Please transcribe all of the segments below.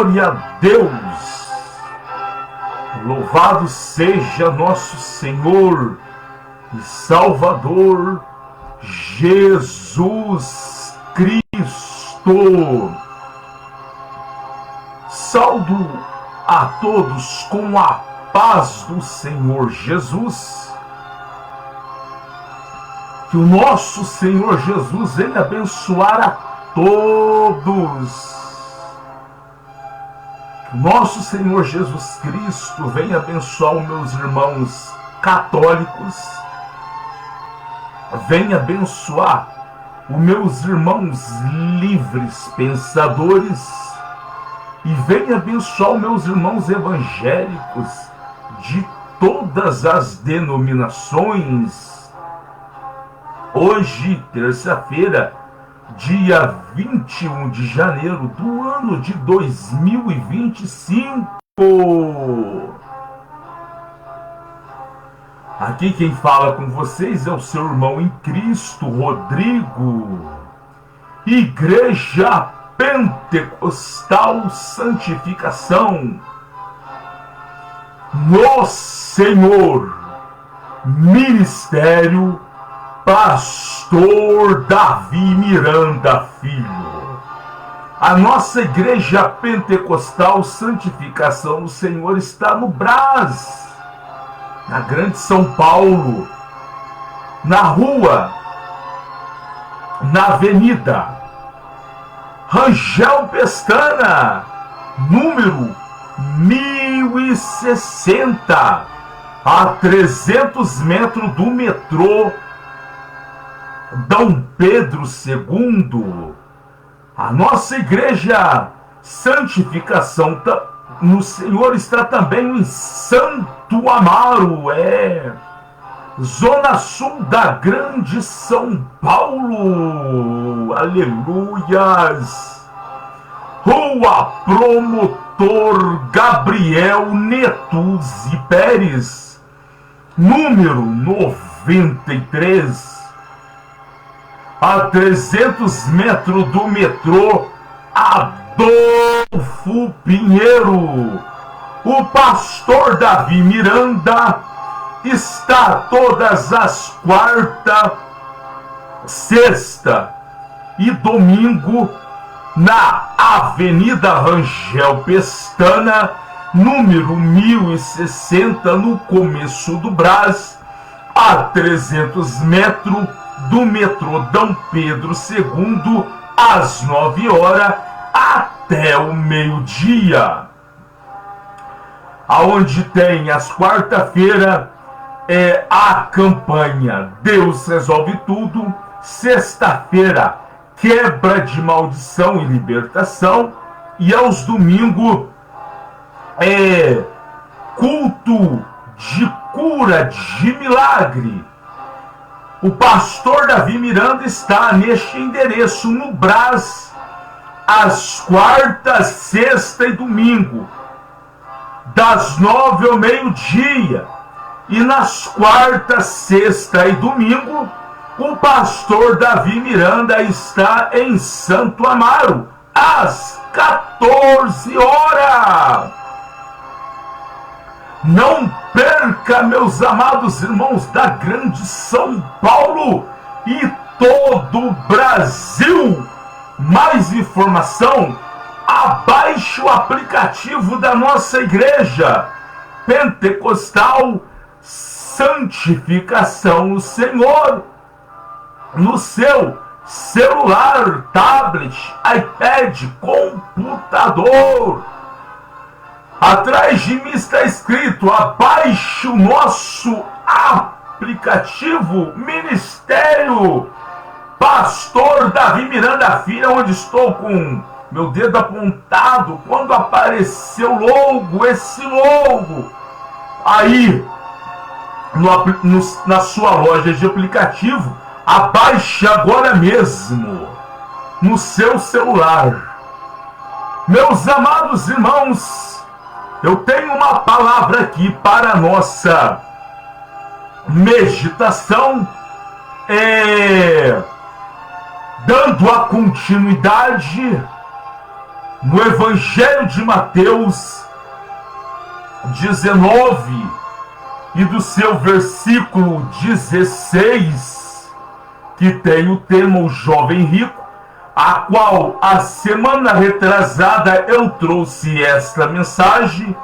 Glória a Deus! Louvado seja nosso Senhor e Salvador Jesus Cristo. Saudo a todos com a paz do Senhor Jesus. Que o nosso Senhor Jesus venha abençoar a todos. Que o nosso Senhor Jesus Cristo venha abençoar os meus irmãos católicos. Venha abençoar os meus irmãos livres pensadores. E venha abençoar os meus irmãos evangélicos de todas as denominações. Hoje, terça-feira, dia 21 de janeiro do ano de 2025. Aqui quem fala com vocês é o seu irmão em Cristo, Rodrigo. Igreja Pentecostal Santificação no Senhor, Ministério Pastor Davi Miranda Filho. A nossa Igreja Pentecostal Santificação no Senhor está no Brás, na Grande São Paulo, na rua, na Avenida Rangel Pestana, número 1060, a 300 metros do metrô Dom Pedro II. A nossa Igreja Santificação no Senhor está também em Santo Amaro, Zona Sul da Grande São Paulo. Aleluias. Rua Promotor Gabriel Netuzzi Pérez, número 93, a 300 metros do metrô Adolfo Pinheiro. O pastor Davi Miranda está todas as quarta, sexta e domingo na Avenida Rangel Pestana, número 1060, no começo do Brás, a 300 metros do metrô Dom Pedro II, às 9 horas até o meio-dia. Aonde tem as quarta-feira a campanha Deus Resolve Tudo, sexta-feira quebra de maldição e libertação, e aos domingos culto de cura de milagre. O pastor Davi Miranda está neste endereço no Brás, às quartas, sexta e domingo, das 9 ao meio-dia. E nas quartas, sexta e domingo, o pastor Davi Miranda está em Santo Amaro, às 14 horas. Não perca, meus amados irmãos da Grande São Paulo e todo o Brasil. Mais informação, abaixe o aplicativo da nossa Igreja Pentecostal Santificação no Senhor, no seu celular, tablet, iPad, computador. Atrás de mim está escrito: abaixe o nosso aplicativo Ministério Pastor Davi Miranda Filho, onde estou com meu dedo apontado. Quando apareceu esse logo aí na sua loja de aplicativo, abaixe agora mesmo no seu celular. Meus amados irmãos, eu tenho uma palavra aqui para a nossa meditação, dando a continuidade no Evangelho de Mateus 19 e do seu versículo 16, que tem o tema O Jovem Rico, a qual a semana retrasada eu trouxe esta mensagem,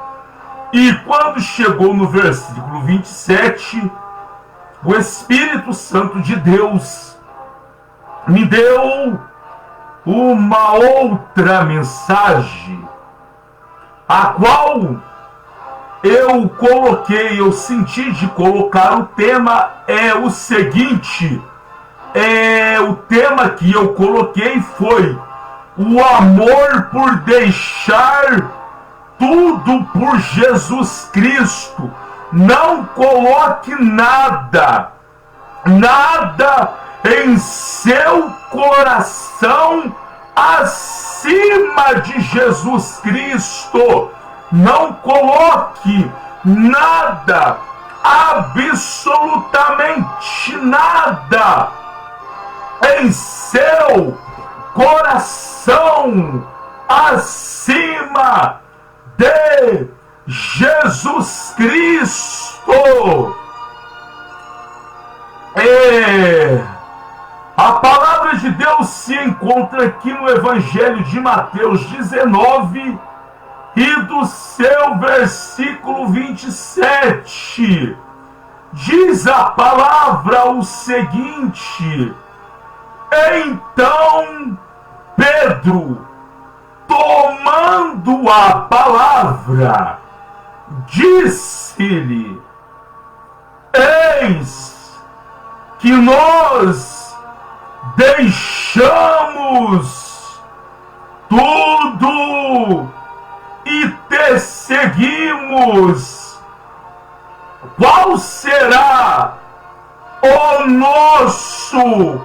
e quando chegou no versículo 27, o Espírito Santo de Deus me deu uma outra mensagem, a qual eu senti de colocar o tema é o seguinte, o tema que eu coloquei foi o amor por deixar tudo por Jesus Cristo. Não coloque nada em seu coração acima de Jesus Cristo. Não coloque nada, absolutamente nada, em seu coração acima de Jesus Cristo. A palavra de Deus se encontra aqui no Evangelho de Mateus 19 e do seu versículo 27. Diz a palavra o seguinte: então Pedro, tomando a palavra, disse-lhe: eis que nós deixamos tudo e te seguimos. Qual será o nosso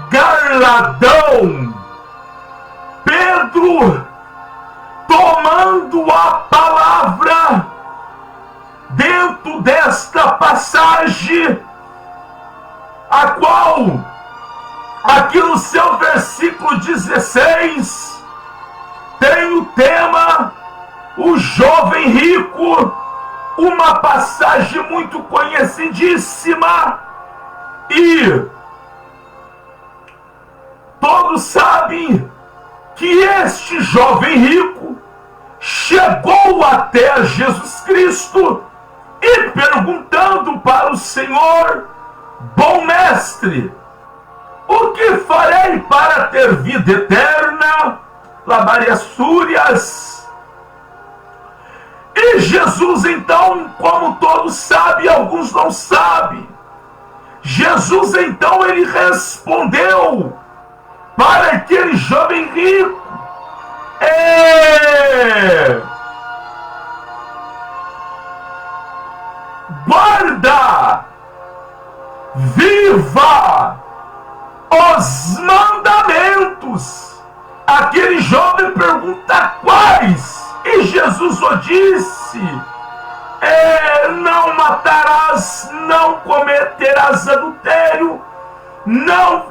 galardão? Pedro, tomando a palavra dentro desta passagem, a qual aqui no seu versículo 16 tem o tema O Jovem Rico, uma passagem muito conhecidíssima, e todos sabem que este jovem rico chegou até Jesus Cristo e perguntando para o Senhor: bom mestre, o que farei para ter vida eterna? Labariaçúrias. E Jesus então, como todos sabem, alguns não sabem, Jesus então ele respondeu para aquele jovem rico: guarda, viva os mandamentos. Aquele jovem pergunta: quais? E Jesus o disse: não matarás, não cometerás adultério, não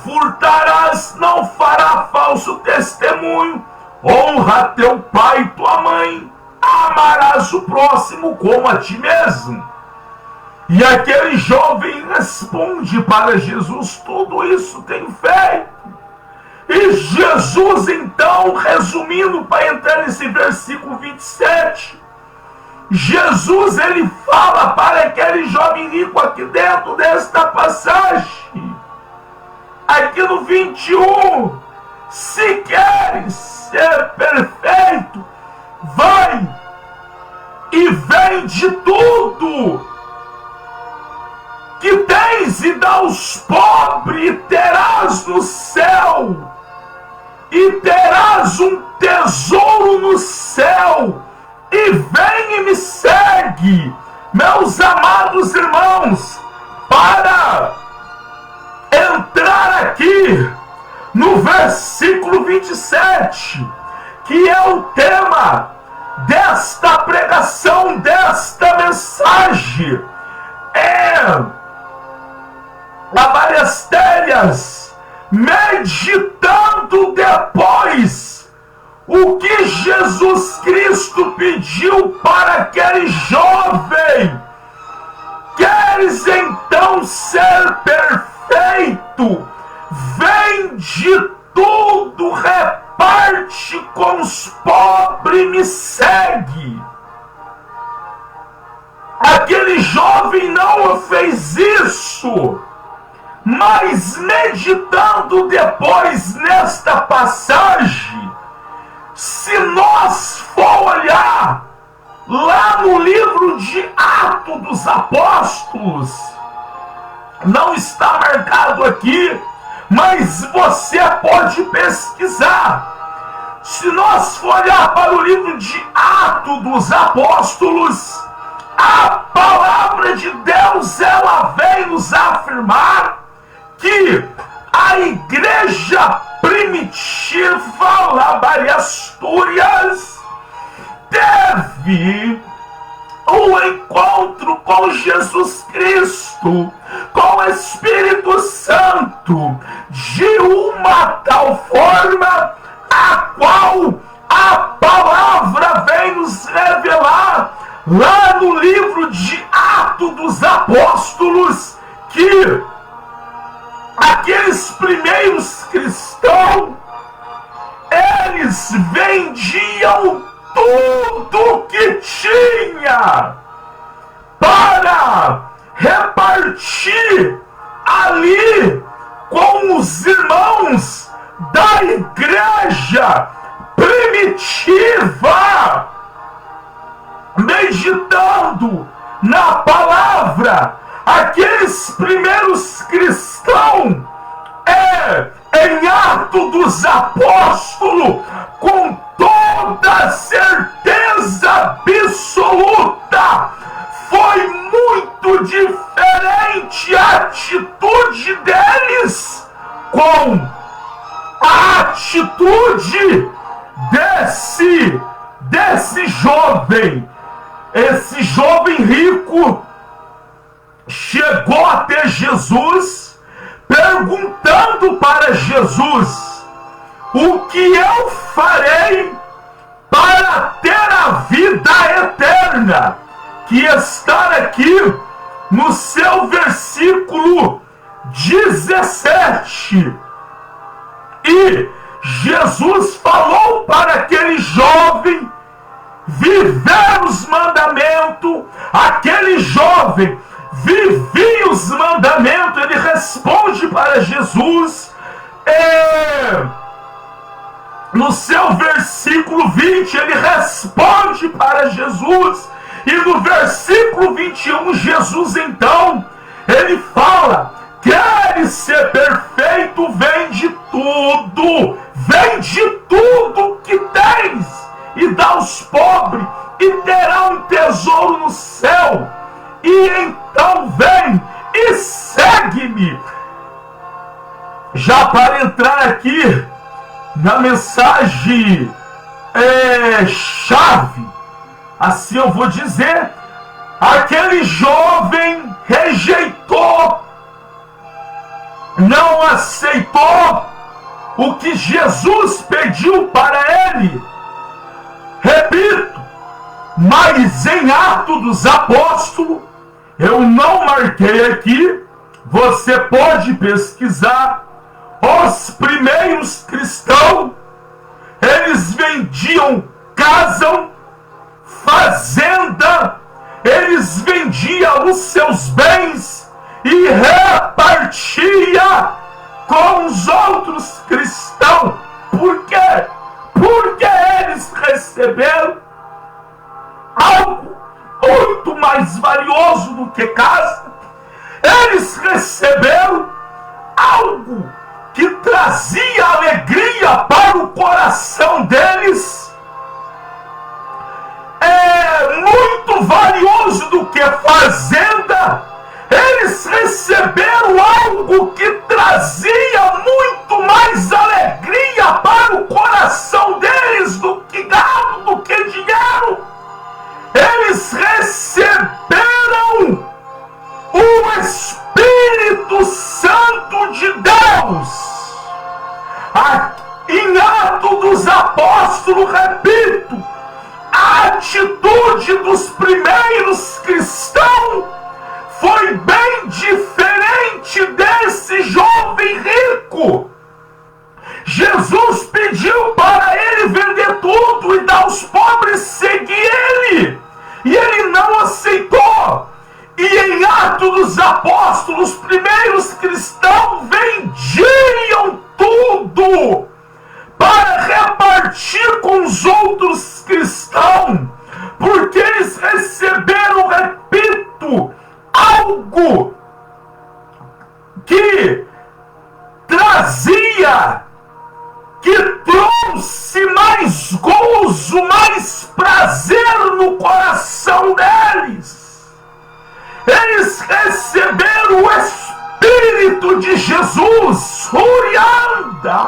furtarás, não fará falso testemunho, honra teu pai e tua mãe, amarás o próximo como a ti mesmo. E aquele jovem responde para Jesus: tudo isso tenho feito. E Jesus então, resumindo, para entrar nesse versículo 27, Jesus ele fala para aquele jovem rico aqui dentro desta passagem, aqui no 21, se queres ser perfeito, vai e vende tudo que tens e dá aos pobres, e terás no céu, e terás um tesouro no céu, e vem e me segue. Meus amados irmãos, para entrar aqui no versículo 27, que é o tema desta pregação, desta mensagem, há várias telhas, meditando depois o que Jesus Cristo pediu para aquele jovem. Queres então ser perfeito? Vende tudo, reparte com os pobres e me segue. Aquele jovem não fez isso, mas meditando depois nesta passagem, se nós for olhar lá no livro de Atos dos Apóstolos, não está marcado aqui, mas você pode pesquisar. Se nós for olhar para o livro de Atos dos Apóstolos, a palavra de Deus, ela vem nos afirmar que a igreja primitiva lá de Astúrias teve um encontro com Jesus Cristo, com o Espírito Santo, de uma tal forma a qual a palavra vem nos revelar lá no livro de Atos dos Apóstolos, que aqueles primeiros cristãos, eles vendiam tudo que tinha para repartir ali com os irmãos da igreja primitiva. Meditando na palavra, aqueles primeiros cristãos, em Atos dos Apóstolos, com toda certeza absoluta, foi muito diferente a atitude deles com a atitude desse jovem. Esse jovem rico chegou até Jesus, perguntando para Jesus: o que eu farei para ter a vida eterna? Que está aqui no seu versículo 17. E Jesus falou para aquele jovem viver os mandamentos. Aquele jovem vivia os mandamentos. Ele responde para Jesus, no seu versículo 20, ele responde para Jesus. E no versículo 21, Jesus então, ele fala: queres ser perfeito? Vende tudo que tens e dá aos pobres, e terá um tesouro no céu. E então vem e segue-me. Já para entrar aqui na mensagem chave, assim eu vou dizer, aquele jovem rejeitou, não aceitou o que Jesus pediu para ele. Repito, mas em Atos dos Apóstolos, eu não marquei aqui, você pode pesquisar, os primeiros cristãos, eles vendiam casa, fazenda, eles vendiam os seus bens e repartia com os outros cristãos. Por quê? Porque eles receberam algo muito mais valioso do que casa. Eles receberam algo que trazia alegria para o coração deles. Muito valioso do que fazenda. Eles receberam algo que trazia muito mais alegria para o coração deles do que gado, do que dinheiro. Eles receberam o Espírito Santo de Deus. Em Atos dos Apóstolos atitude dos primeiros cristãos foi bem diferente desse jovem rico. Jesus pediu para ele vender tudo e dar aos pobres, seguir ele. E ele não aceitou. E em Atos dos Apóstolos, os primeiros cristãos vendiam tudo para repartir com os outros cristãos, porque eles receberam, repito, algo que trouxe mais gozo, mais prazer no coração deles. Eles receberam o Espírito de Jesus, Urianda.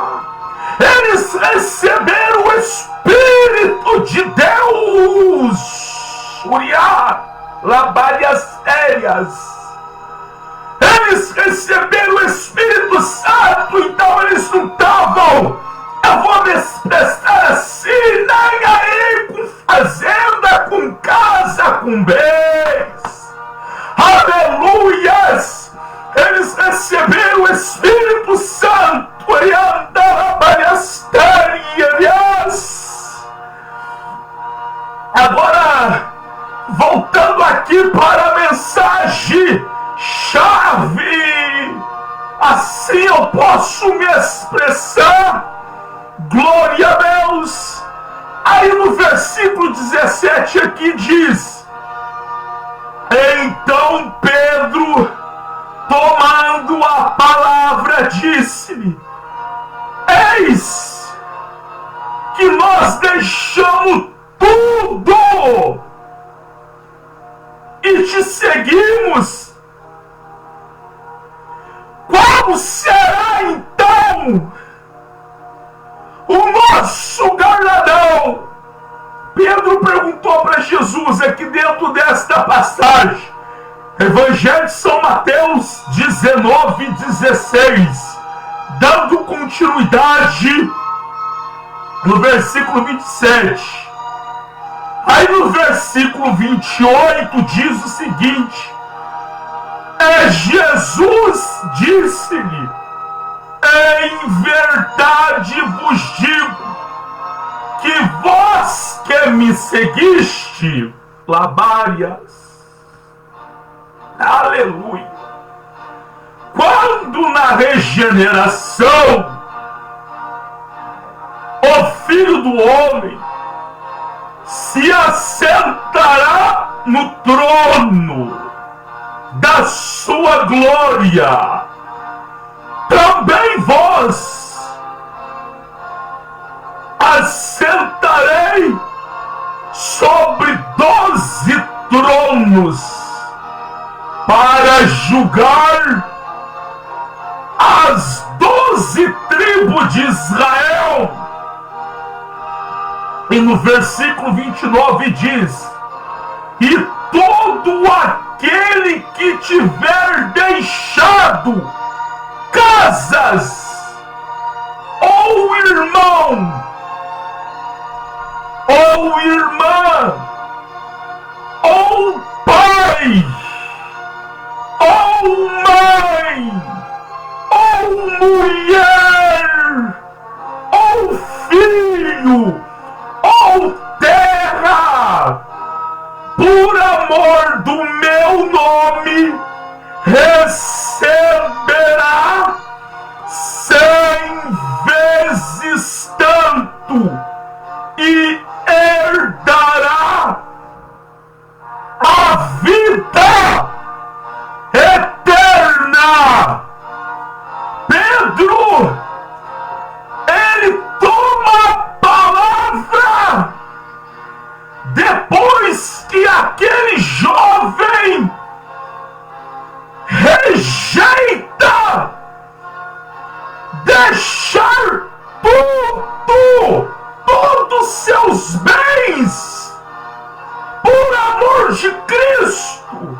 Eles receberam o Espírito de Deus, Uriá, Labárias Érias. Eles receberam o Espírito Santo, então eles não estavam, eu vou me expressar assim, nem aí com fazenda, com casa, com bens. Aleluias! Eles receberam o Espírito Santo, e andaram agora, voltando aqui para a mensagem chave, assim eu posso me expressar. Glória a Deus. Aí no versículo 17 aqui diz: então Pedro, tomando a palavra, disse-lhe: eis que nós deixamos tudo e te seguimos. Qual será então o nosso galardão? Pedro perguntou para Jesus aqui dentro desta passagem, Evangelho de São Mateus 19:16, dando continuidade no versículo 27. Aí no versículo 28 diz o seguinte: Jesus disse-lhe: em verdade vos digo que vós que me seguiste, Labárias, aleluia, quando na regeneração o Filho do Homem se assentará no trono da sua glória, também vós assentarei sobre 12 tronos para julgar as 12 tribos de Israel. E no versículo 29 diz: e todo aquele que tiver deixado casas, ou irmão, ou irmã, ou pai, ou mãe, ou mulher, ou filho, ou terra, por amor do meu nome, receberá 100 vezes tanto e herdará a vida eterna. Pedro, ele toma a palavra depois que aquele jovem rejeita deixar tudo, todos seus bens, por amor de Cristo.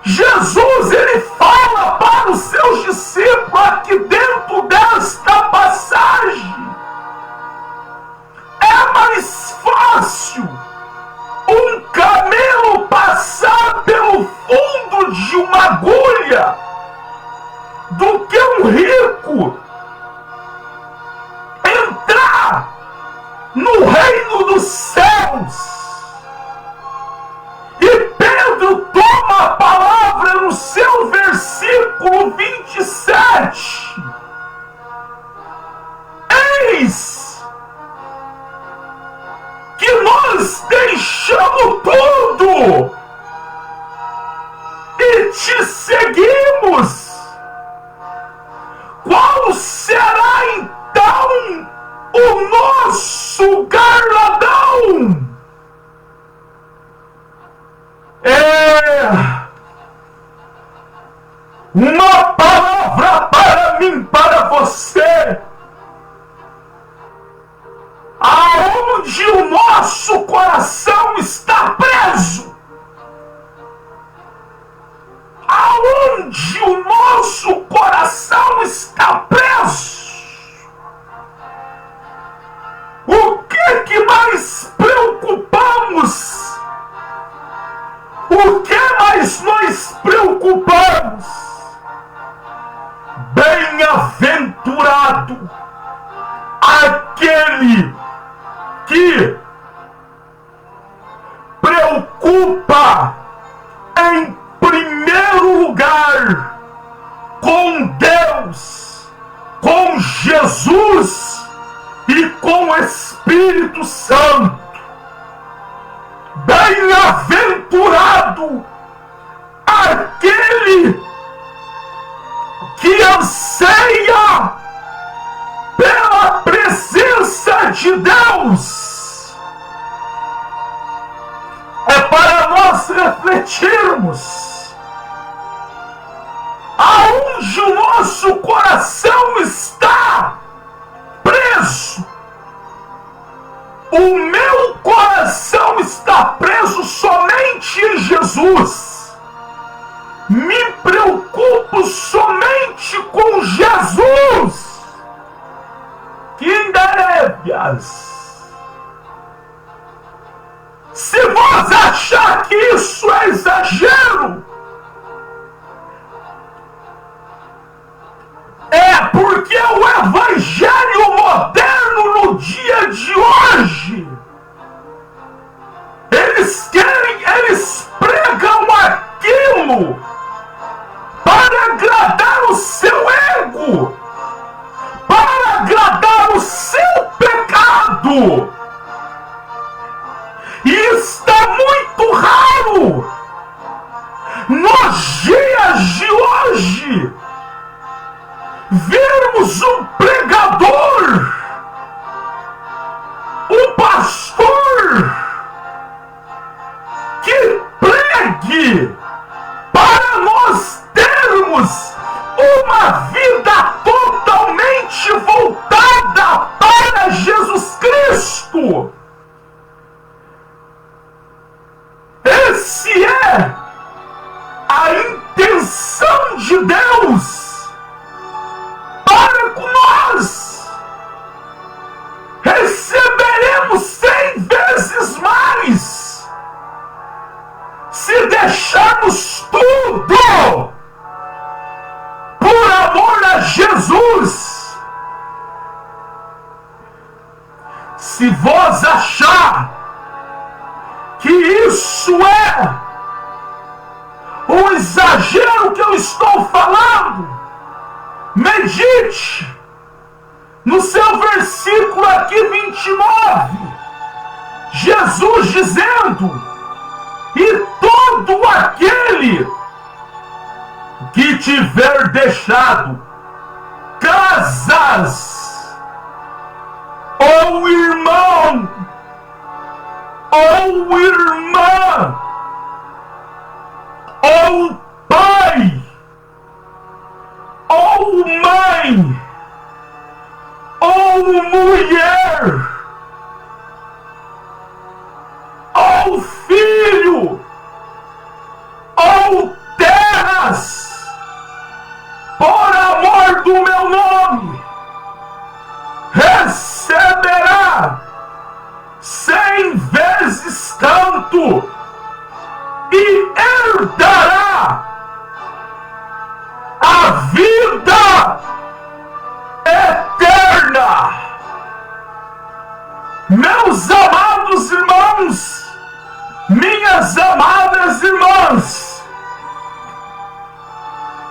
Jesus, ele fala para os seus discípulos aqui dentro desta passagem: é mais fácil um camelo passar pelo fundo de uma agulha do que um rico entrar no reino dos céus. E Pedro toma a palavra no seu versículo 27. Eis que nós deixamos tudo e te seguimos. Qual será então o nosso galardão? É uma palavra para mim, para você. Aonde o nosso coração está preso, aonde o nosso coração está preso, o que mais preocupamos? O que mais nós preocupamos? Bem-aventurado aquele que preocupa em primeiro lugar com Deus, com Jesus e com o Espírito Santo. Bem-aventurado aquele que anseia pela presença de Deus. É para nós refletirmos aonde o nosso coração está preso. O meu coração está preso somente em Jesus. Me preocupo somente com Jesus. Quindarébias. Se você achar que isso é exagero, é porque o evangelho moderno no dia de hoje, eles pregam aquilo para agradar o seu ego, para agradar o seu pecado. E está muito raro nos dias de hoje vermos um pregador, um pastor que pregue para nós termos uma vida totalmente voltada para Jesus Cristo. Esse é a intenção de Deus para com nós. Receberemos 100 vezes mais se deixarmos tudo por amor a Jesus. Se vós achar que isso é um exagero que eu estou falando, medite no seu versículo aqui 29, Jesus dizendo: e todo aquele que tiver deixado casas, ou irmão, ou irmã, ou pai, ou mãe, ou mulher, ou filho, ou terras, por amor do meu nome, receberá 100 vezes Meus amados irmãos, minhas amadas irmãs,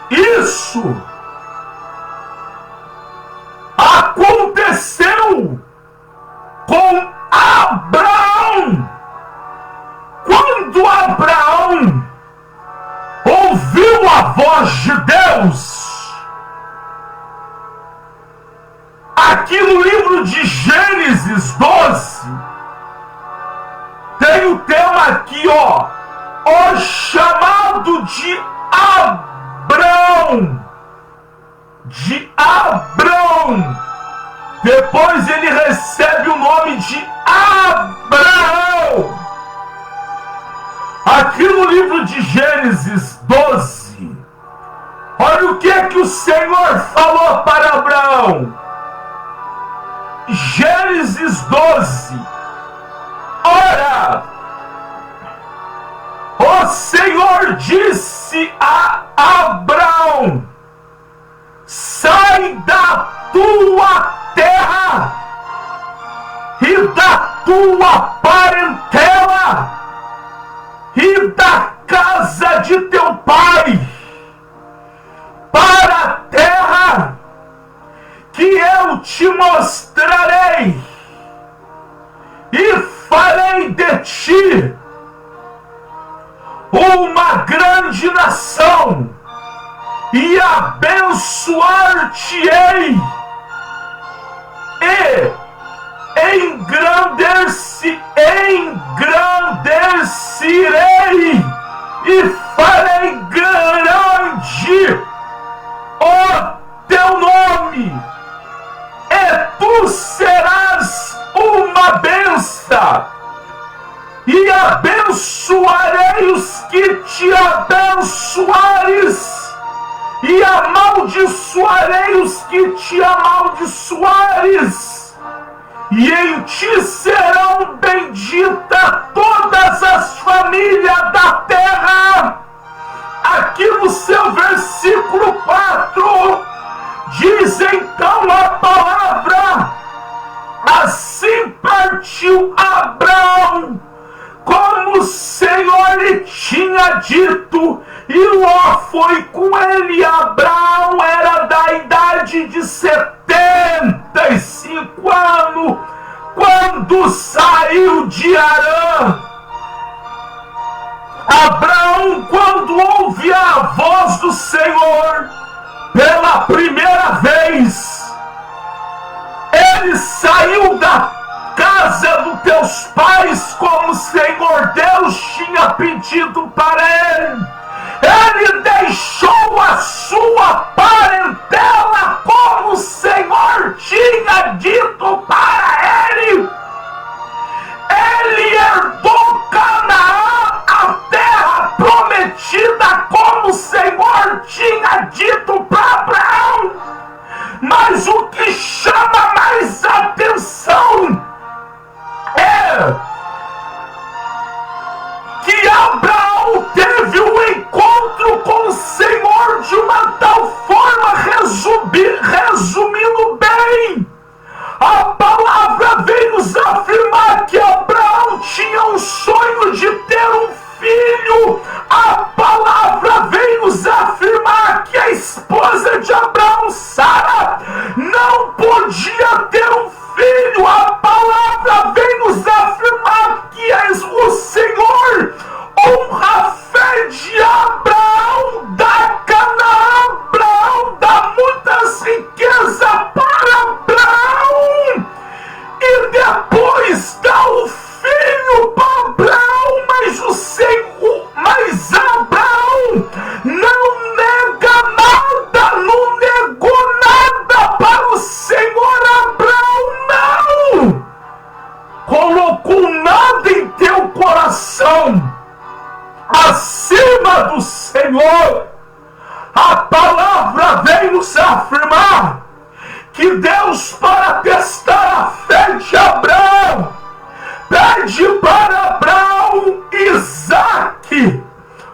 isso aconteceu com Abraão. Quando Abraão ouviu a voz de Deus, aqui no livro de Gênesis 12, tem o tema aqui, ó, o chamado de Abrão. De Abrão. Depois ele recebe o nome de Abraão. Aqui no livro de Gênesis 12, olha o que o Senhor falou para Abraão. Gênesis 12. Ora, o Senhor disse a Abraão: sai da tua terra e da tua parentela e da casa de teu pai, para a terra que eu te mostrarei, e farei de ti uma grande nação, e abençoar-te-ei, e engrandecerei, e farei grande o teu nome, e tu serás uma bênção, e abençoarei os que te abençoares, e amaldiçoarei os que te amaldiçoares, e em ti serão benditas todas as famílias da terra. Aqui no seu versículo 4, diz então a palavra: assim partiu Abraão, como o Senhor lhe tinha dito, e Ló foi com ele. Abraão era da idade de 75 anos, quando saiu de Harã. Abraão, quando ouve a voz do Senhor pela primeira vez, ele saiu da casa dos teus pais, como o Senhor Deus tinha pedido para ele. Ele deixou a sua parentela, como o Senhor tinha dito para ele. Ele herdou Canaã, a terra prometida, como o Senhor tinha dito para Abraão. Mas o que chama mais atenção é que Abraão teve um encontro com o Senhor de uma tal forma, resumindo bem, a palavra vem nos afirmar que Abraão tinha um sonho de ter um filho. A palavra vem nos afirmar que a esposa de Abraão, Sara, não podia ter um filho. A palavra vem nos afirmar que o Senhor honra a fé de Abraão, dá Canaã, Abraão dá muitas riquezas para Abraão, e depois dá o filho para Abraão. Mas Abraão não nega nada, não negou nada para o Senhor. Abraão não colocou nada em teu coração acima do Senhor. A palavra vem nos afirmar que Deus, para testar a fé de Abraão, pede para Abraão Isaque,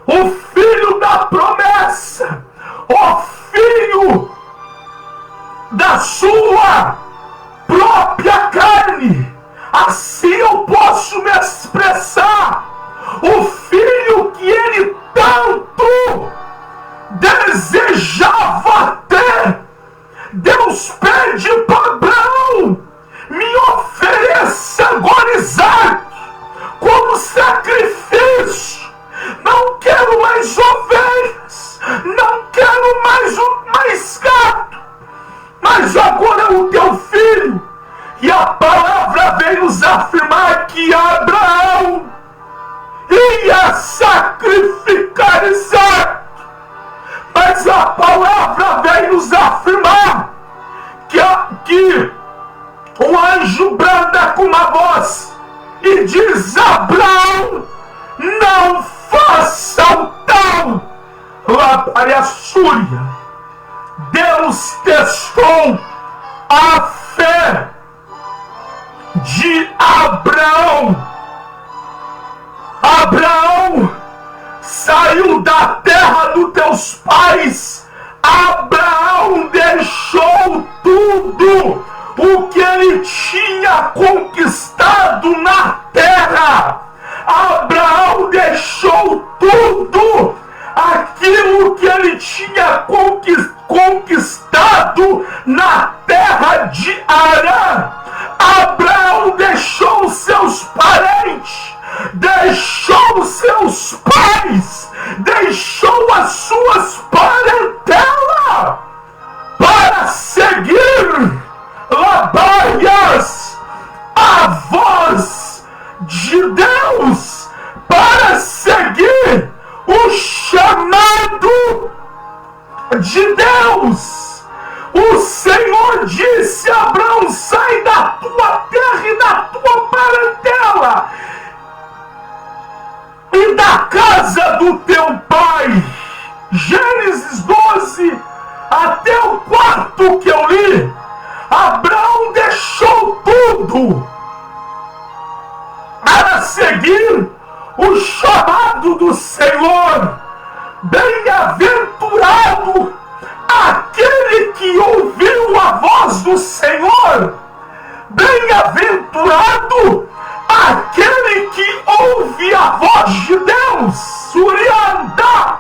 o filho da promessa, o filho da sua própria carne. Assim eu posso me expressar, o filho que ele tanto desejava ter. Deus pede para Abraão: me ofereça agora Isaac como sacrifício. Não quero mais ovelhas, não quero mais gato, mas agora é o teu filho. E a palavra vem nos afirmar que Abraão ia sacrificar Isaac. Mas a palavra vem nos afirmar que o anjo branda com uma voz e diz: Abraão, não faça o tal. Lapariassúria. Deus testou a fé de Abraão. Abraão saiu da terra dos teus pais. Abraão deixou tudo o que ele tinha conquistado na terra. Abraão deixou tudo aquilo que ele tinha conquistado na terra de Arã. Abraão deixou seus parentes, deixou seus pais, deixou as suas parentelas para seguir Labaias, a voz de Deus, para seguir o chamado de Deus. O Senhor disse a Abraão: sai da tua terra e da tua parentela e da casa do teu pai. Gênesis 12, até o 4 que eu li. Abraão deixou tudo para seguir o chamado do Senhor. Bem-aventurado aquele que ouviu a voz do Senhor. Bem-aventurado aquele que ouve a voz de Deus. Surianda.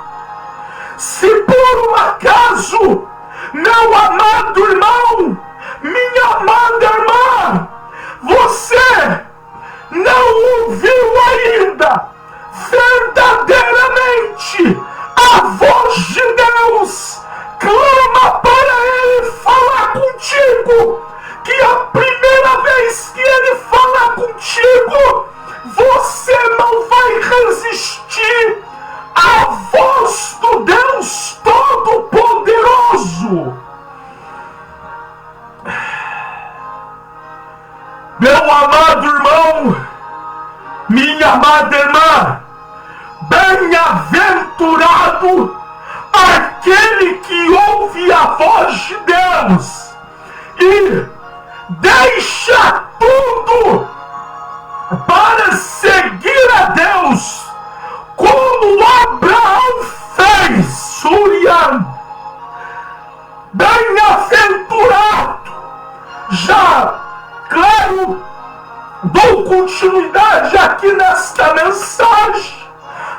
Se por um acaso, meu amado irmão, minha amada irmã, você não ouviu ainda verdadeiramente a voz de Deus, clama para Ele falar contigo, que a primeira vez que Ele falar contigo, você não vai resistir à voz do Deus Todo-Poderoso. Meu amado irmão, minha amada irmã, bem-aventurado aquele que ouve a voz de Deus e deixa tudo para seguir a Deus, como Abraão fez. Surian. Bem-aventurado. Já, claro, dou continuidade aqui nesta mensagem,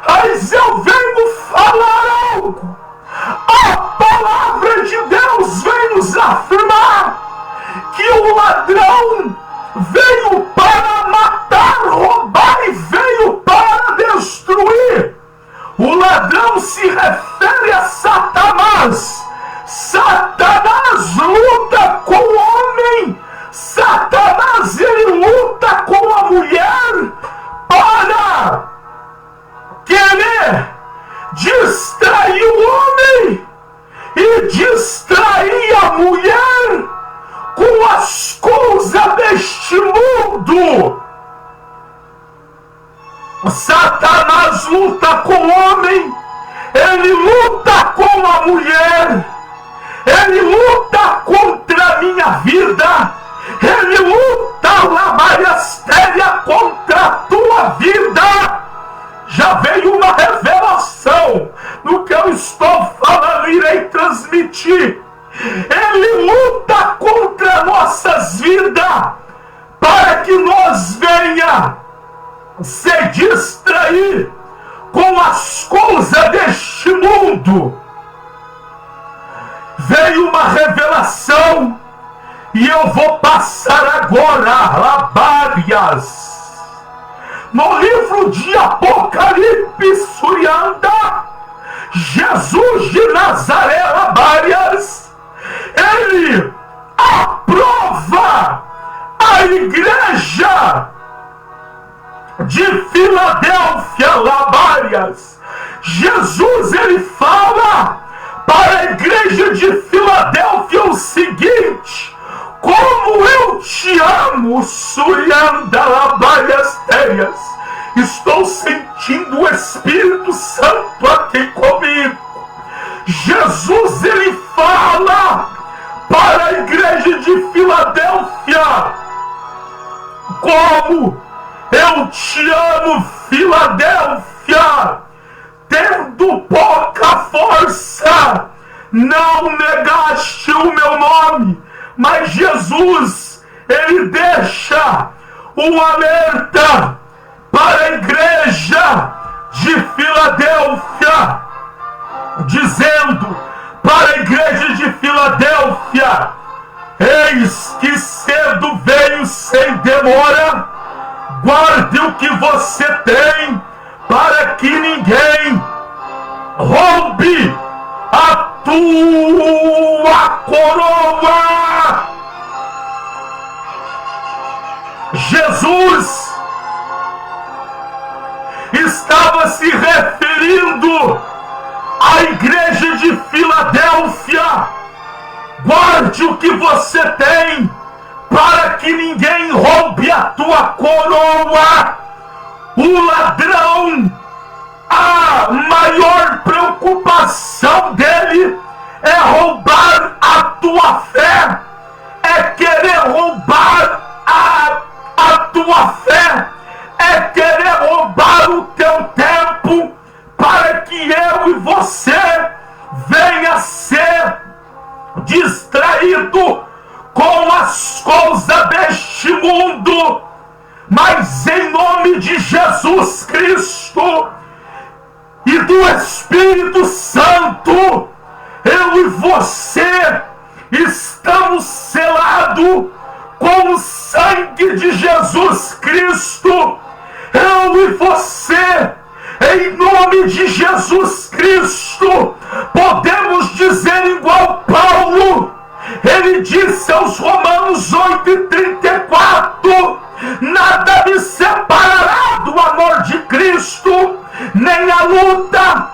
mas eu venho falar algo. A palavra de Deus vem nos afirmar que o ladrão veio para matar, roubar e veio para destruir. O ladrão se refere a Satanás. Satanás luta com o homem. Satanás, ele luta com a mulher para querer distrair o homem e distrair a mulher com as coisas deste mundo. Satanás luta com o homem, ele luta com a mulher, ele luta contra a minha vida, ele luta, Labariastéria, contra a tua vida. Já veio uma revelação no que eu estou falando, irei transmitir. Ele luta contra nossas vidas para que nós venha se distrair com as coisas deste mundo, veio uma revelação, e eu vou passar agora várias. No livro de Apocalipse, Jesus de Nazaré, várias, ele aprova a igreja de Filadélfia, várias. Jesus, ele fala para a igreja de Filadélfia o seguinte: como eu te amo, Surianda, várias teias. Estou sentindo o Espírito Santo aqui comigo. Jesus, ele fala para a igreja de Filadélfia: como eu te amo, Filadélfia, tendo pouca força, não negaste o meu nome. Mas Jesus, ele deixa um alerta para a igreja de Filadélfia, dizendo para a igreja de Filadélfia: eis que cedo veio sem demora, guarde o que você tem, para que ninguém roube a tua coroa. Jesus estava se referindo à igreja de Filadélfia: guarde o que você tem, para que ninguém roube a tua coroa. O ladrão, a maior preocupação dele é roubar a tua fé, é querer roubar a tua fé, é querer roubar o teu tempo, para que eu e você venha a ser distraído com as coisas deste mundo. Mas em nome de Jesus Cristo e do Espírito Santo, eu e você estamos selados com o sangue de Jesus Cristo. Eu e você, em nome de Jesus Cristo, podemos dizer igual Paulo. Ele disse aos Romanos 8:34: nada me separará do amor de Cristo, nem a luta,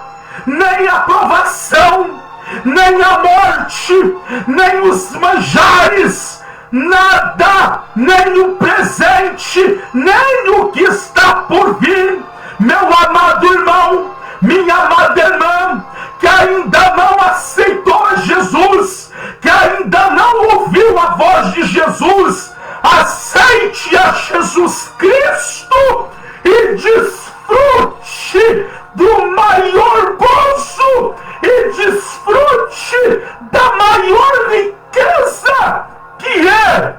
nem a provação, nem a morte, nem os manjares, nada, nem o presente, nem o que está por vir. Meu amado irmão, minha amada irmã, que ainda não aceitou a Jesus, que ainda não ouviu a voz de Jesus, aceite a Jesus Cristo e desfrute do maior gozo e desfrute da maior riqueza, que é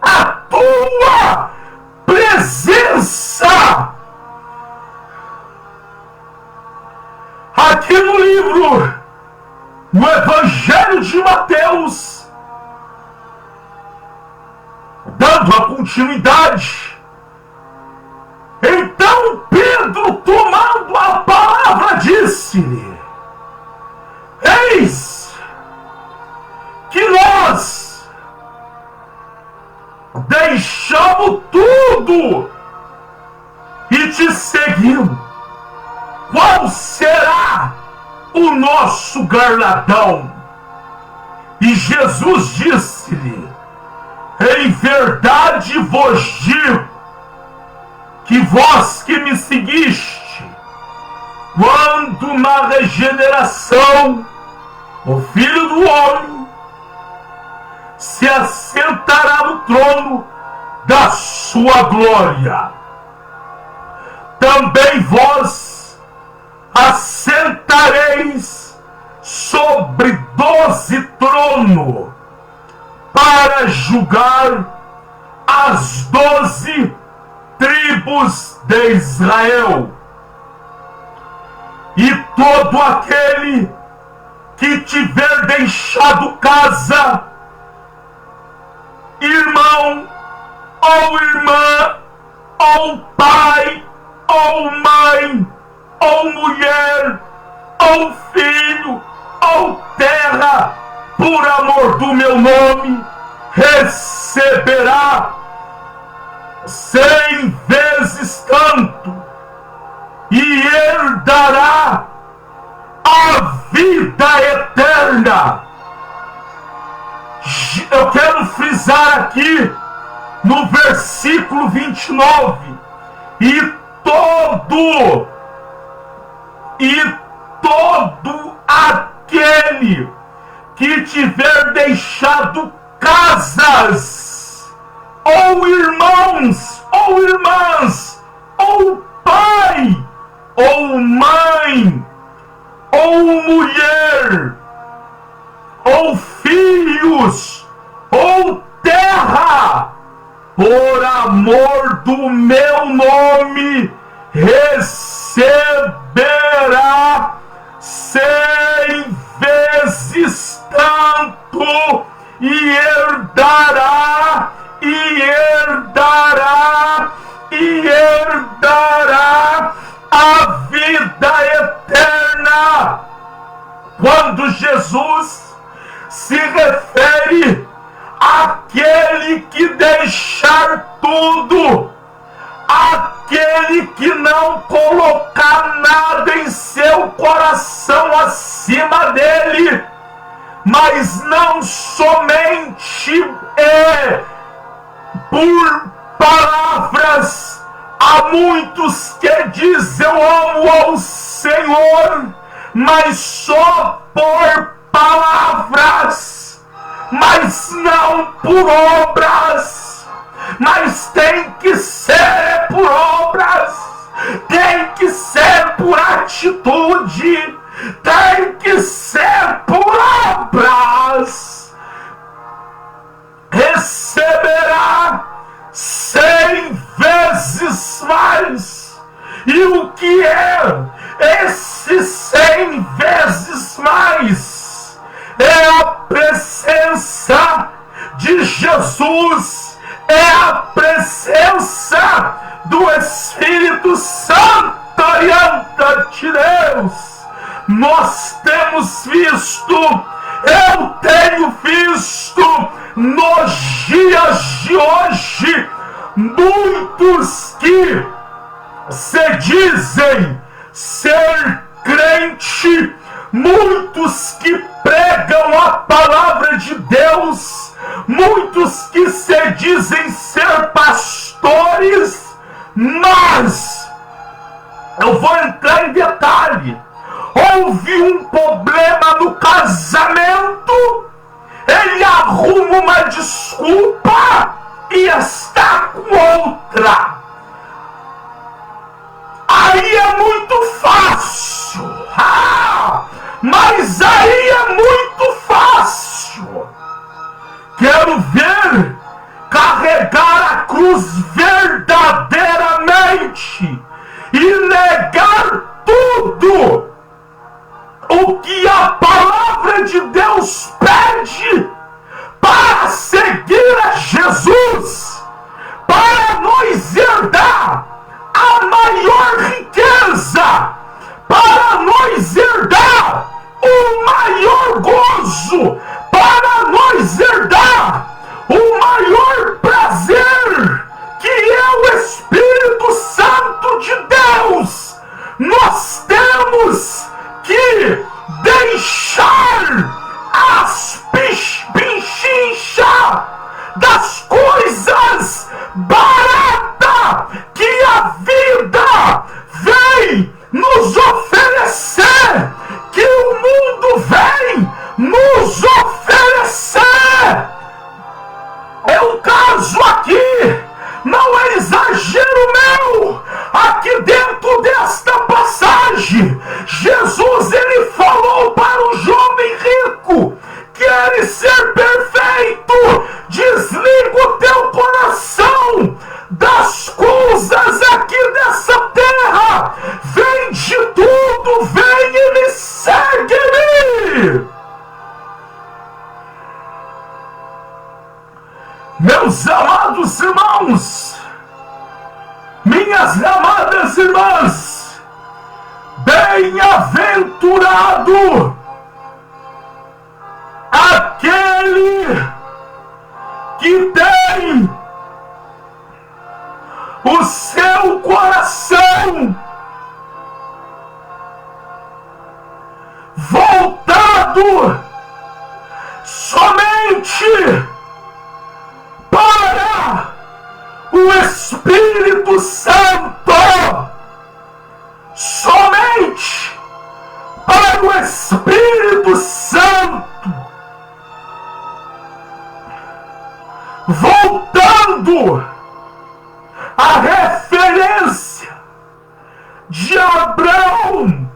a tua presença. Aqui no livro, no Evangelho de Mateus, dando a continuidade, então Pedro, tomando a palavra, disse-lhe: eis que nós deixamos tudo e te seguimos. Qual será o nosso galardão? E Jesus disse-lhe: em verdade vos digo, que vós que me seguiste, quando na regeneração o Filho do Homem se assentará no trono da sua glória, também vós assentareis sobre 12 tronos, para julgar as 12 tribos tribos de Israel. E todo aquele que tiver deixado casa, irmão, ou irmã, ou pai, ou mãe, ou mulher, ou filho, ou terra, por amor do meu nome, receberá 100 vezes tanto, e herdará a vida eterna. Eu quero frisar aqui no versículo 29, e todo aquele que tiver deixado casas, ou irmãos, ou irmãs, ou pai, ou mãe, ou mulher, ou filhos, ou terra, por amor do meu nome, receberá 100 vezes tanto, e herdará, e herdará, e herdará a vida eterna. Quando Jesus se refere àquele que deixar tudo, aquele que não colocar nada em seu coração acima dele, mas não somente por palavras. Há muitos que dizem eu amo ao Senhor, mas só por palavras, mas não por obras. Mas tem que ser por obras, tem que ser por atitude, tem que ser por obras. Receberá 100 vezes mais. E o que é esse 100 vezes mais? É a presença de Jesus, é a presença do Espírito Santo de Deus. Nós temos visto, eu tenho visto nos dias de hoje, muitos que se dizem ser crente, muitos que pregam a palavra de Deus, muitos que se dizem ser pastores, mas eu vou entrar em detalhe. Houve um problema no casamento, ele arruma uma desculpa e está com outra. Aí é muito fácil, mas aí é muito fácil. Quero ver carregar a cruz verdadeiramente e negar tudo o que a palavra de Deus pede para seguir a Jesus, para nos herdar a maior riqueza, para nos herdar o maior gozo, para nos herdar o maior prazer, que Minhas amadas irmãs, bem-aventurado aquele que tem o seu coração voltado somente para o Espírito Santo, somente para o Espírito Santo, voltando à referência de Abraão.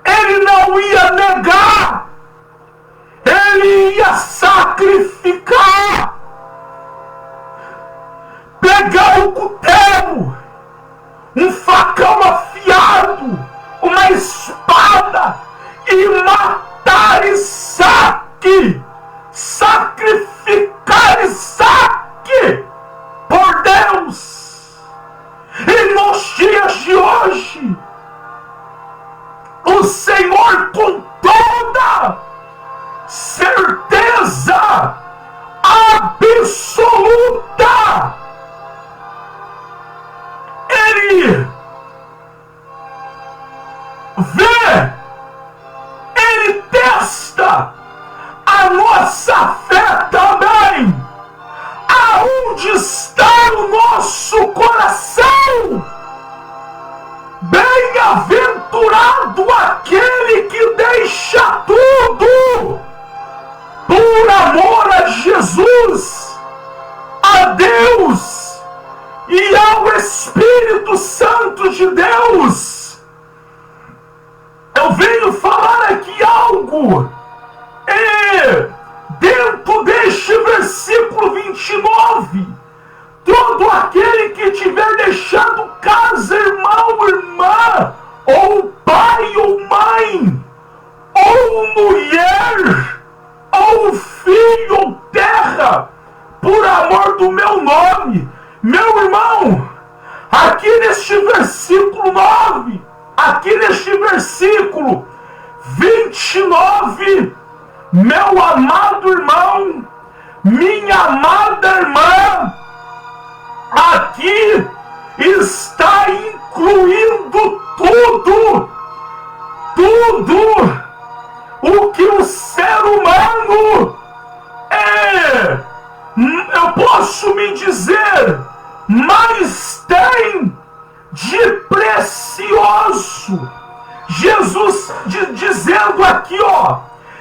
Ele não ia negar, ele ia sacrificar, pegar o cutelo, um facão afiado, uma espada e matar Isaque, sacrificar Isaque por Deus. E nos dias de hoje, o Senhor, com toda certeza absoluta, Ele vê, Ele testa a nossa fé também. Aonde está o nosso coração? Bem-aventurado aquele que deixa tudo por amor a Jesus, a Deus e ao Espírito Santo de Deus. Eu venho falar aqui algo dentro deste versículo 29, todo aquele que tiver deixado casa, irmão, irmã, ou pai ou mãe, ou mulher, ou filho ou terra, por amor do meu nome, meu irmão, aqui neste versículo 9, aqui neste versículo 29, meu amado irmão, minha amada irmã, aqui está incluindo tudo o que o ser humano eu posso me dizer, mas tem de precioso. Jesus dizendo aqui,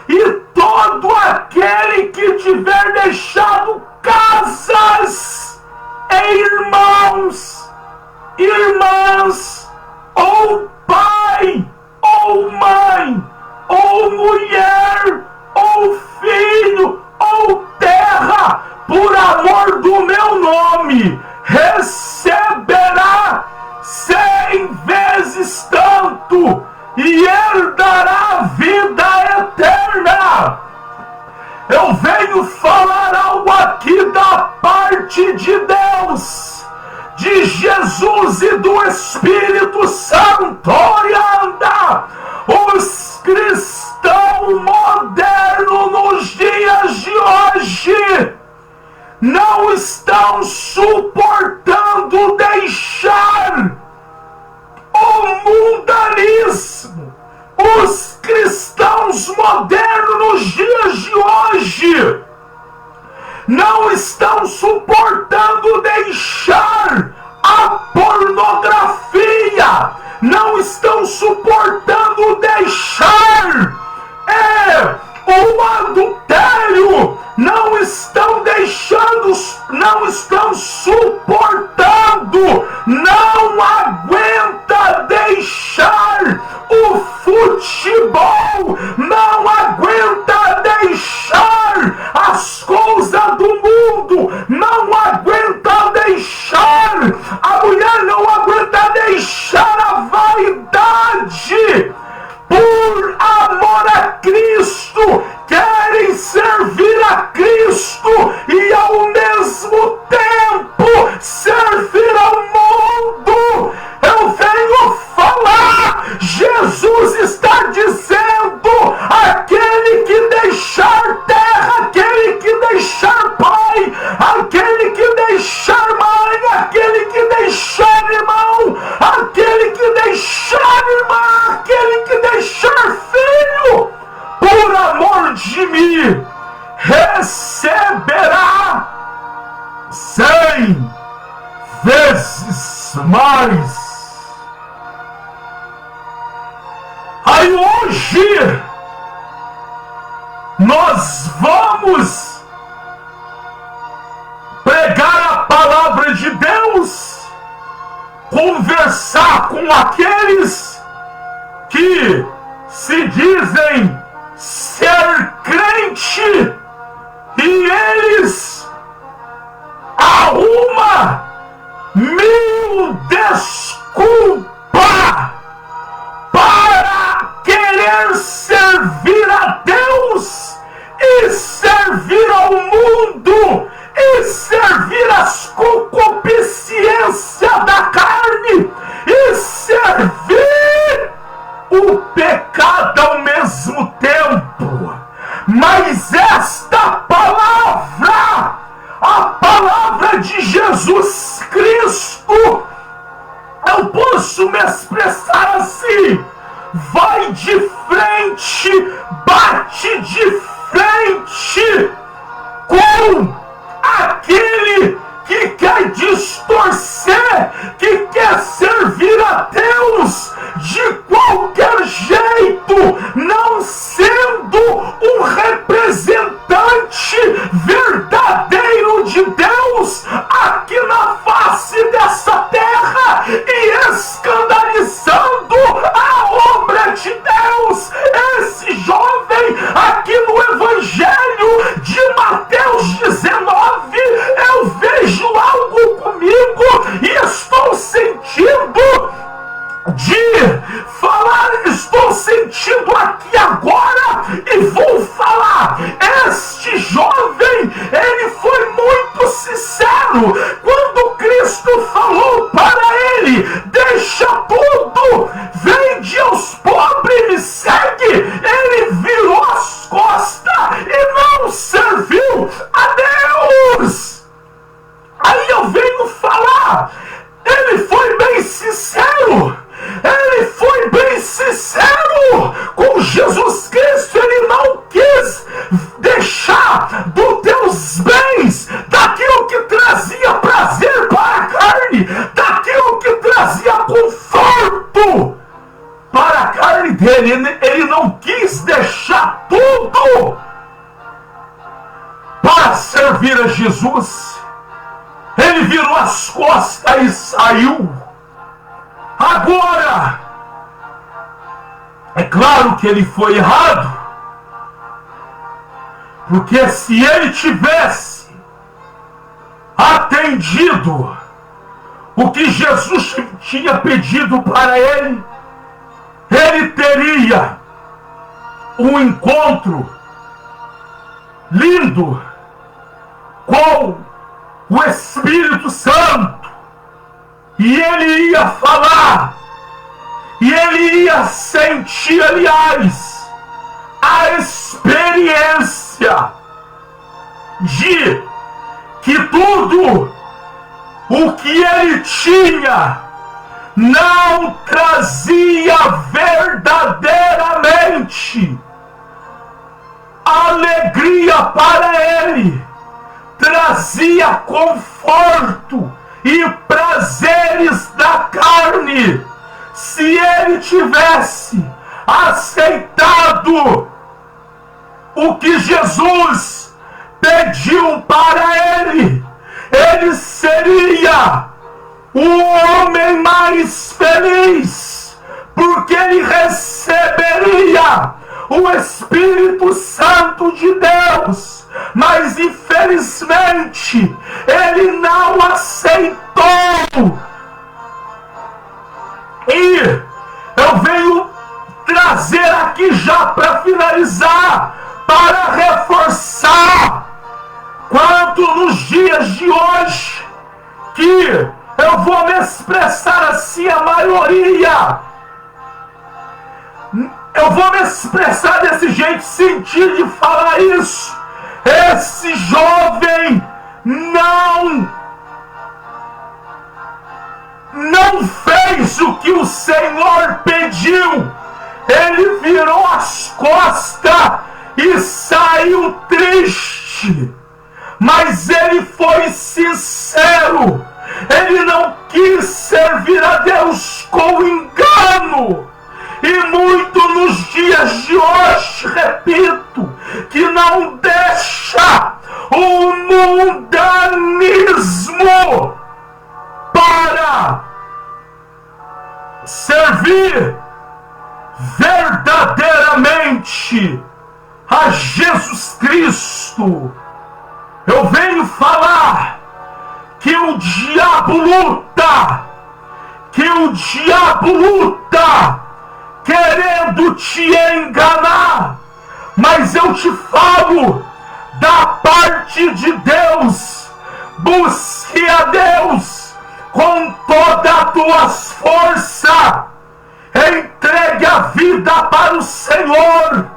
e todo aquele que tiver deixado casas, irmãos, irmãs, ou pai, ou mãe, ou mulher, ou filho, ou terra, por amor do meu nome, receberá 100 vezes tanto e herdará a vida eterna. Eu venho falar algo aqui da parte de Deus, de Jesus e do Espírito Santo. Anda, os cristãos modernos nos dias de hoje não estão suportando deixar o mundanismo. Os cristãos modernos nos dias de hoje não estão suportando deixar a pornografia, não estão suportando deixar o adultério, não estão deixando, não estão suportando, não aguenta deixar o futebol, não aguenta deixar as coisas do mundo, não aguenta deixar, a mulher não aguenta deixar a vaidade. Por amor a Cristo, querem servir a Cristo e ao mesmo tempo ser vezes mais. Aí hoje nós vamos pregar a palavra de Deus, conversar com aqueles que se dizem ser crente e eles arrumam mil desculpas para querer servir a Deus e servir ao mundo e servir as concupiscências da carne e servir o pecado ao mesmo tempo. Mas esta palavra, a palavra de Jesus Cristo, eu posso me expressar assim, vai de frente, bate de frente com aquele que quer distorcer, que quer servir a Deus de qualquer jeito, não sendo um representante verdadeiro de Deus aqui na face dessa terra e escandalizando a obra de Deus. Esse jovem aqui no Evangelho de Mateus 19, eu vejo algo comigo e estou sentindo de falar, estou sentindo aqui agora e vou falar. Este jovem, ele foi muito sincero quando Cristo falou para ele: deixa tudo, vende aos pobres e me segue. Ele virou as costas e não serviu a Deus. Aí eu venho falar, ele foi bem sincero. Ele foi bem sincero com Jesus Cristo. Ele não quis deixar dos teus bens, daquilo que trazia prazer para a carne, daquilo que trazia conforto para a carne dele. Ele não quis deixar tudo para servir a Jesus. Ele virou as costas e saiu. Agora, é claro que ele foi errado, porque se ele tivesse atendido o que Jesus tinha pedido para ele, ele teria um encontro lindo com o Espírito Santo. E ele ia falar, e ele ia sentir, aliás, a experiência de que tudo o que ele tinha não trazia verdadeiramente alegria para ele, trazia conforto e prazeres da carne. Se ele tivesse aceitado o que Jesus pediu para ele, ele seria o homem mais feliz, porque ele receberia o Espírito Santo de Deus. Mas infelizmente ele não aceitou. E eu venho trazer aqui já para finalizar, para reforçar quanto nos dias de hoje, que eu vou me expressar assim, a maioria, eu vou me expressar desse jeito, sentir de falar isso. Esse jovem não fez o que o Senhor pediu. Ele virou as costas e saiu triste. Mas ele foi sincero. Ele não quis servir a Deus com engano. E muito nos dias de hoje, repito, que não deixa o mundanismo para servir verdadeiramente a Jesus Cristo. Eu venho falar que o diabo luta, querendo te enganar, mas eu te falo da parte de Deus. Busque a Deus com todas as tuas forças, entregue a vida para o Senhor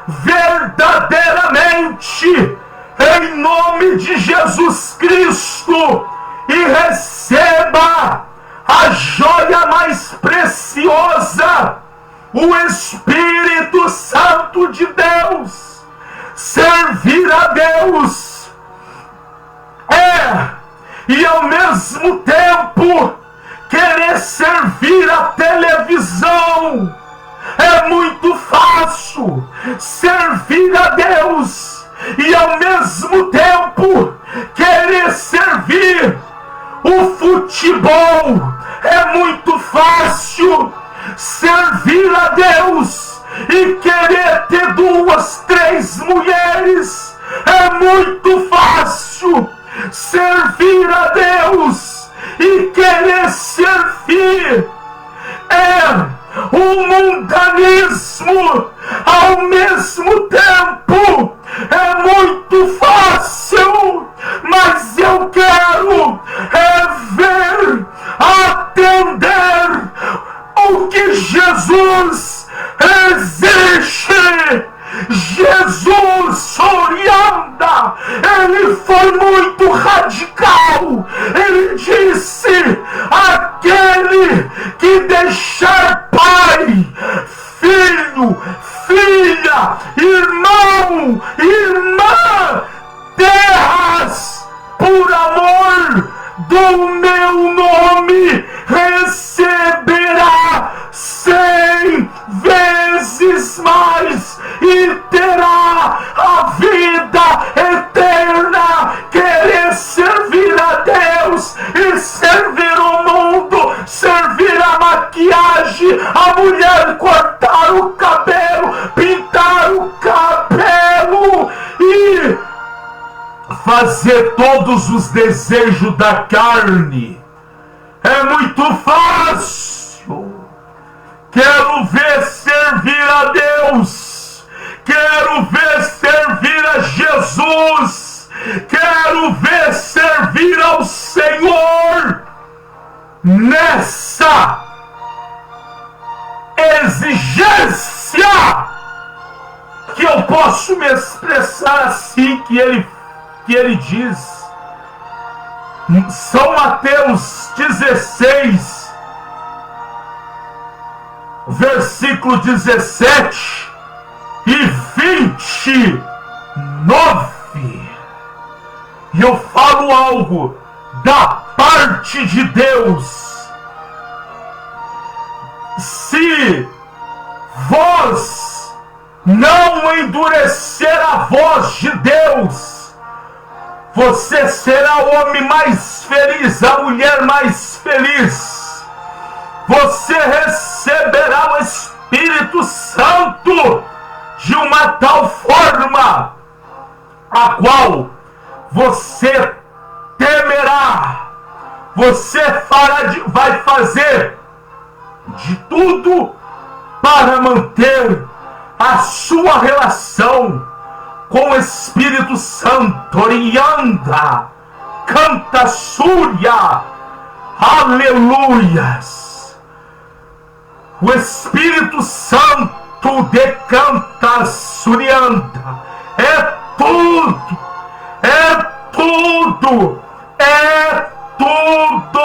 verdadeiramente, em nome de Jesus Cristo, e receba a joia mais preciosa, o Espírito Santo de Deus. Servir a Deus e ao mesmo tempo querer servir a televisão. É muito fácil servir a Deus e ao mesmo tempo querer servir o futebol. É muito fácil servir a Deus e querer ter 2, 3 mulheres. É muito fácil servir a Deus e querer servir o mundanismo ao mesmo tempo. É muito fácil, mas eu quero ver, atender o que Jesus exige. Jesus orienta, ele foi muito radical. Ele disse: aquele que deixar pai, filho, filha, irmão, irmã, terras, por amor do meu nome, receberá 100 vezes mais e terá a vida eterna. Querer servir a Deus e servir o mundo, servir a maquiagem, a mulher cortar o cabelo, pintar o cabelo e fazer todos os desejos da carne. É muito fácil. Quero ver servir a Deus, quero ver servir a Jesus, quero ver servir ao Senhor nessa exigência, que eu posso me expressar assim, que ele diz. São Mateus 16, versículo 17 e 29. E eu falo algo da parte de Deus. Se vós não endurecer a voz de Deus, você será o homem mais feliz, a mulher mais feliz. Você receberá o Espírito Santo de uma tal forma a qual você temerá. Você vai fazer de tudo para manter a sua relação com o Espírito Santo. Orianda, canta súria, aleluias. O Espírito Santo decanta surianda. É tudo, é tudo, é tudo.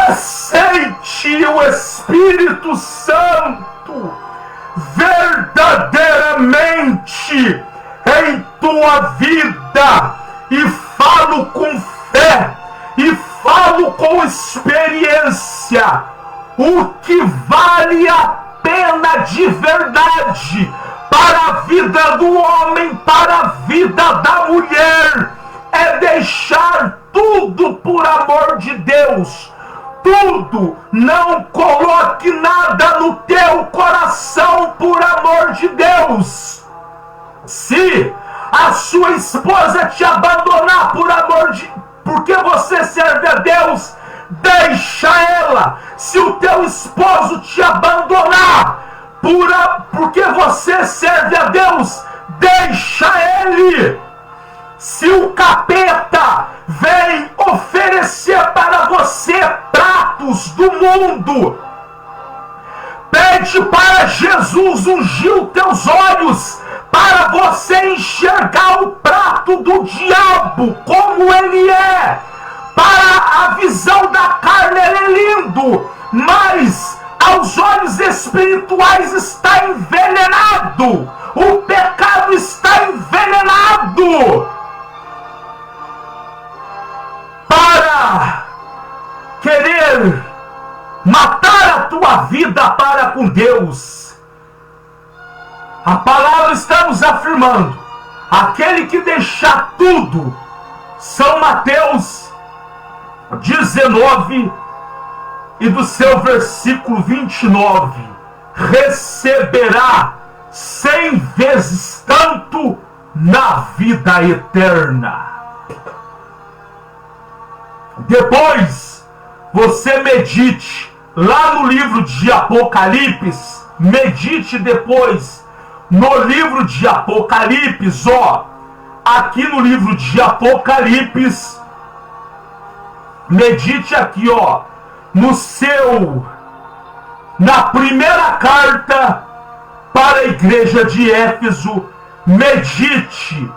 Aceite o Espírito Santo verdadeiramente em tua vida e falo com fé e falo falo com experiência, o que vale a pena de verdade para a vida do homem, para a vida da mulher, é deixar tudo por amor de Deus. Tudo. Não coloque nada no teu coração por amor de Deus. Se a sua esposa te abandonar porque você serve a Deus, deixa ela. Se o teu esposo te abandonar porque você serve a Deus, deixa ele. Se o capeta vem oferecer para você pratos do mundo, pede para Jesus ungir os teus olhos para você enxergar o prato do diabo como ele é. Para a visão da carne ele é lindo, mas aos olhos espirituais está envenenado. O pecado está envenenado. Para querer matar a tua vida para com Deus, a palavra está nos afirmando: aquele que deixar tudo, São Mateus 19 e do seu versículo 29, receberá 100 vezes tanto na vida eterna. Depois você medite lá no livro de Apocalipse, medite depois no livro de Apocalipse, aqui no livro de Apocalipse, medite aqui, na primeira carta para a igreja de Éfeso, medite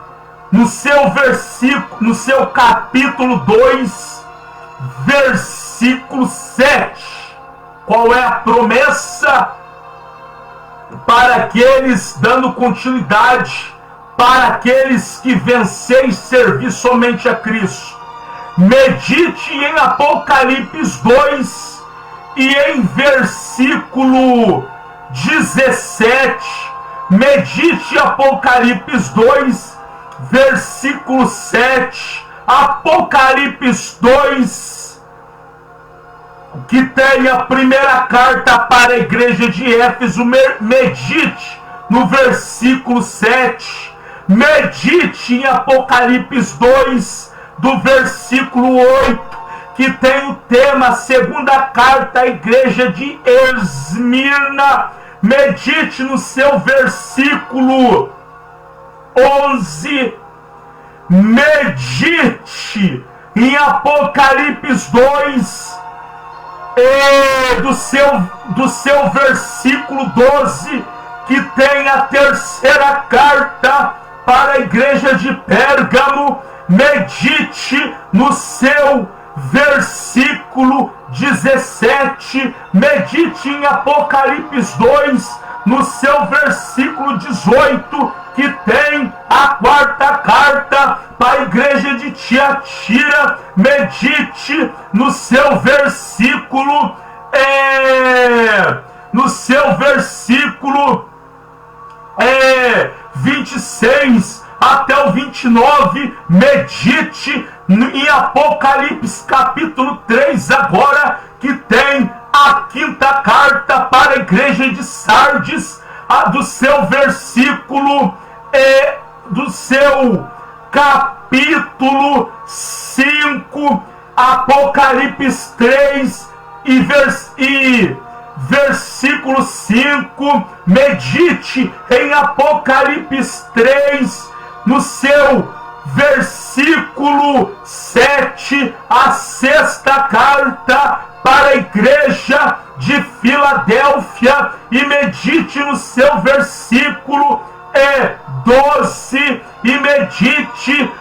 no seu versículo, no seu capítulo 2, versículo 7. Qual é a promessa para aqueles, dando continuidade, para aqueles que vencerem servir somente a Cristo? Medite em Apocalipse 2 e em versículo 17. Medite em Apocalipse 2, versículo 7. Apocalipse 2, que tem a primeira carta para a igreja de Éfeso, medite no versículo 7. Medite em Apocalipse 2, do versículo 8, que tem o tema segunda carta à igreja de Esmirna. Medite no seu versículo 11. Medite em Apocalipse 2 do seu versículo 12, que tem a terceira carta para a igreja de Pérgamo. Medite no seu versículo 17. Medite em Apocalipse 2 no seu versículo 18, que tem a quarta carta para a igreja de Tiatira. Medite no seu versículo 26 até o 29. Medite em Apocalipse capítulo 3 agora, que tem a quinta carta para a igreja de Sardes, do seu versículo do seu capítulo 5, Apocalipse 3 e versículo 5. Medite em Apocalipse 3 no seu versículo 7, a sexta carta para a igreja de Filadélfia, e medite no seu versículo 12, e medite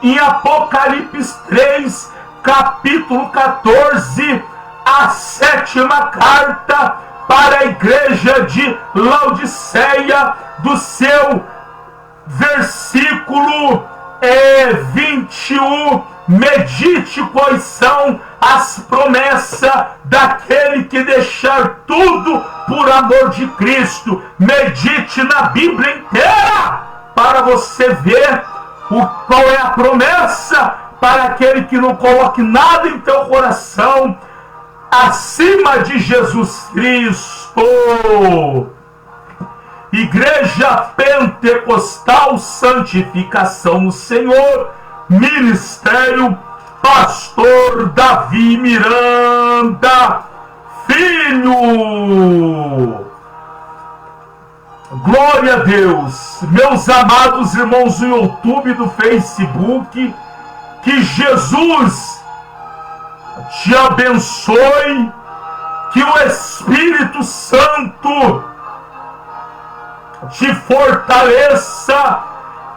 em Apocalipse 3, capítulo 14, a sétima carta para a igreja de Laodiceia, do seu versículo 21 medite quais são as promessas daquele que deixar tudo por amor de Cristo. Medite na Bíblia inteira para você ver qual é a promessa para aquele que não coloque nada em teu coração acima de Jesus Cristo. Igreja Pentecostal Santificação no Senhor, Ministério Pastor Davi Miranda Filho. Glória a Deus. Meus amados irmãos do YouTube e do Facebook, que Jesus te abençoe, que o Espírito Santo te fortaleça,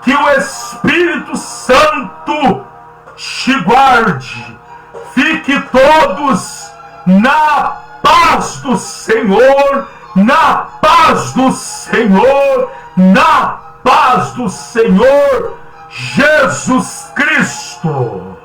que o Espírito Santo te guarde. Fique todos na paz do Senhor, na paz do Senhor, na paz do Senhor Jesus Cristo.